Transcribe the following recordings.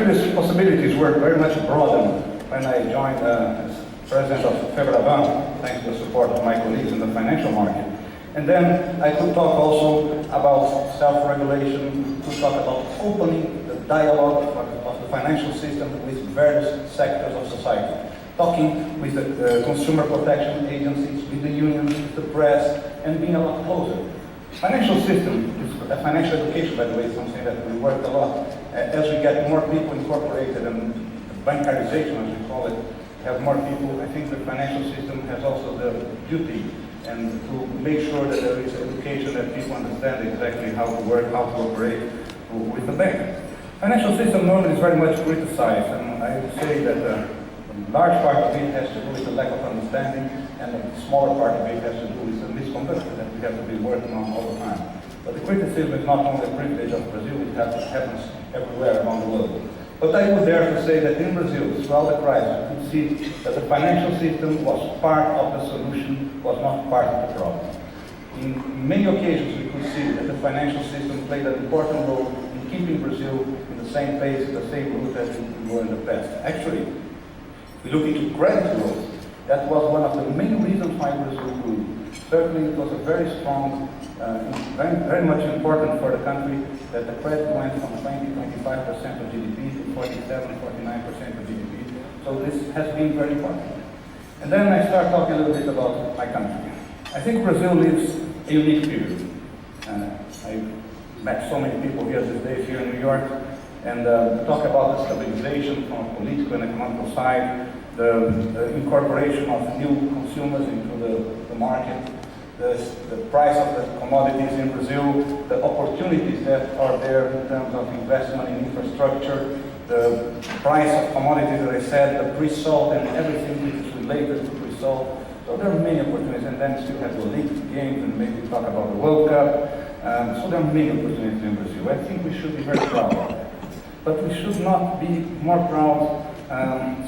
previous possibilities were very much broadened when I joined as president of Fabio, thanks to the support of my colleagues in the financial market. And then I could talk also about self-regulation, could talk about opening the dialogue of the financial system with various sectors of society, talking with the consumer protection agencies, with the unions, with the press, and being a lot closer. Financial system, financial education, by the way, is something that we work a lot. As we get more people incorporated and bancarization, as we call it, have more people, I think the financial system has also the duty and to make sure that there is education, that people understand exactly how to work, how to operate with the bank. Financial system normally is very much criticized, and I would say that a large part of it has to do with the lack of understanding, and a smaller part of it has to do with the misconduct that we have to be working on all the time. But the criticism is not only a privilege of Brazil, it happens everywhere around the world. But I would dare to say that in Brazil, throughout the crisis, we could see that the financial system was part of the solution, was not part of the problem. In many occasions, we could see that the financial system played an important role in keeping Brazil in the same pace, the same route as we were in the past. Actually, if we look into credit growth, that was one of the main reasons why Brazil grew. Certainly, it was a very strong, very much important for the country that the credit went from 20-25% of GDP to 47-49% of GDP. So this has been very important. And then I start talking a little bit about my country. I think Brazil lives a unique period. I met so many people here these days here in New York, and talk about the stabilization from a political and economical side, the incorporation of new consumers into the market, the price of the commodities in Brazil, the opportunities that are there in terms of investment in infrastructure, the price of commodities, as I said, the pre-salt and everything which is related to pre-salt. So there are many opportunities, and then still have the Olympic Games, and maybe talk about the World Cup. So there are many opportunities in Brazil. I think we should be very proud of that. But we should not be more proud,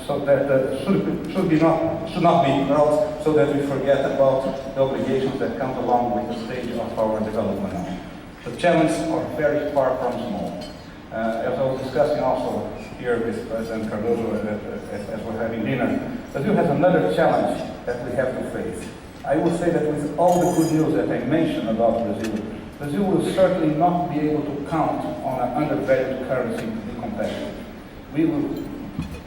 so that should not be proud, so that we forget about the obligations that come along with the stage of our development now. The challenges are very far from small. As I was discussing also here with President Cardoso as we're having dinner, Brazil has another challenge that we have to face. I will say that with all the good news that I mentioned about Brazil, Brazil will certainly not be able to count on an undervalued currency to be competitive. We will,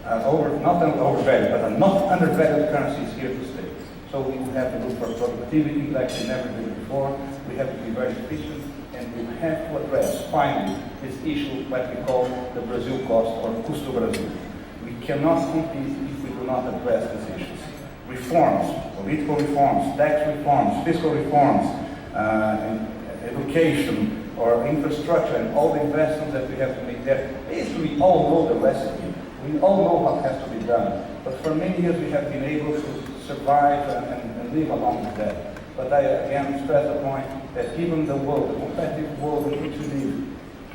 not an overvalued, but a not undervalued currency is here to stay. So we will have to look for productivity like we never did before. We have to be very efficient, and we have to address, finally, this issue what we call the Brazil cost, or custo Brasil. We cannot compete if we do not address these issues. Reforms, political reforms, tax reforms, fiscal reforms, education or infrastructure, and all the investments that we have to make there. Basically, we all know the recipe. We all know what has to be done. But for many years, we have been able to survive and live along with that. But I again stress the point that given the world, the competitive world in which we live,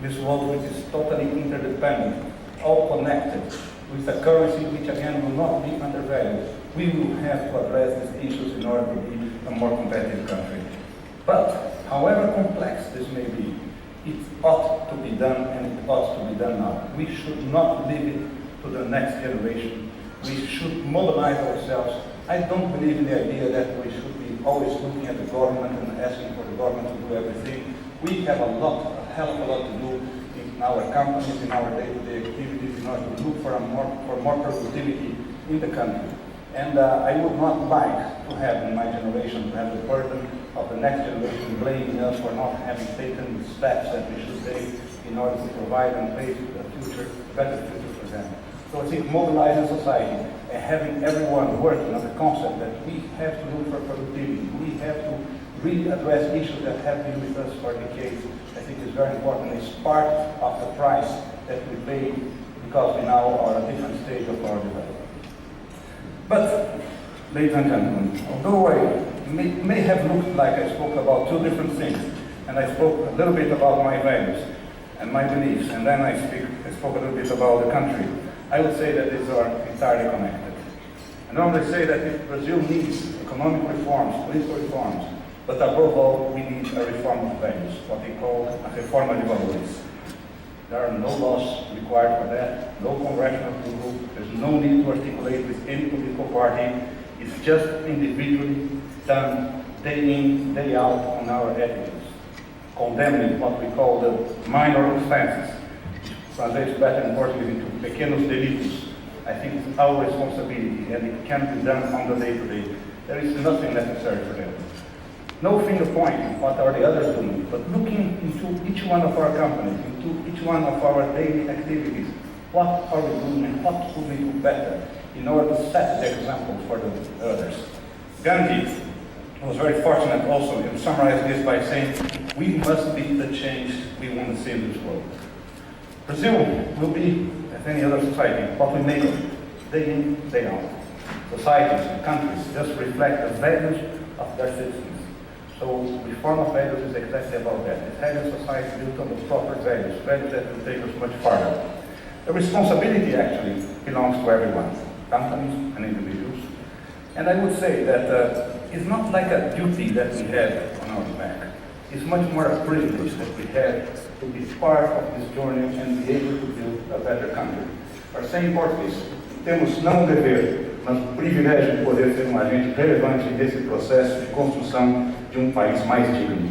this world which is totally interdependent, all connected, with a currency which again will not be undervalued, we will have to address these issues in order to be a more competitive country. But however complex this may be, it ought to be done, and it ought to be done now. We should not leave it to the next generation. We should mobilize ourselves. I don't believe in the idea that we should be always looking at the government and asking for the government to do everything. We have a hell of a lot to do in our companies, in our day-to-day activities, in order to look for more productivity in the country. And I would not like to have in my generation, to have the burden of the next generation blaming us for not having taken the steps that we should take in order to provide and pave a better future for them. So I think mobilizing society and having everyone working on the concept that we have to look for productivity, we have to really address issues that have been with us for decades, I think is very important. It's part of the price that we pay because we now are at a different stage of our development. But, ladies and gentlemen, although I may have looked like I spoke about two different things, and I spoke a little bit about my values and my beliefs, and then I spoke a little bit about the country, I would say that these are entirely connected. I normally say that if Brazil needs economic reforms, political reforms, but above all, we need a reform of values, what they call a reforma de valores. There are no laws required for that, no congressional approval. There's no need to articulate with any political party. It's just individually done day in, day out on our attitudes, condemning what we call the minor offenses, which translates better in Portuguese into pequenos delitos. I think it's our responsibility, and it can be done on the day-to-day. There is nothing necessary for them. No finger pointing, what are the others doing, but looking into each one of our companies, into each one of our daily activities. What are we doing and what could we do better in order to set the example for the others? Gandhi was very fortunate also to summarize this by saying, we must be the change we want to see in this world. Brazil will be, as any other society, what we make of it, day in, day out. Societies and countries just reflect the values of their citizens. So reform of values is exactly about that. It has a society built on the proper values, values that will take us much farther. The responsibility actually belongs to everyone, companies and individuals. And I would say that it's not like a duty that we have on our back. It's much more a privilege that we have to be part of this journey and be able to build a better country. Para ser em português, temos não um dever, mas o privilégio de poder ser um agente relevante nesse processo de construção de um país mais digno.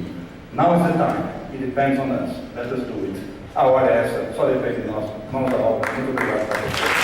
Now is the time. It depends on us. Let us do it. A hora é essa, só depende de nós. Mãos à obra. Muito obrigado para vocês.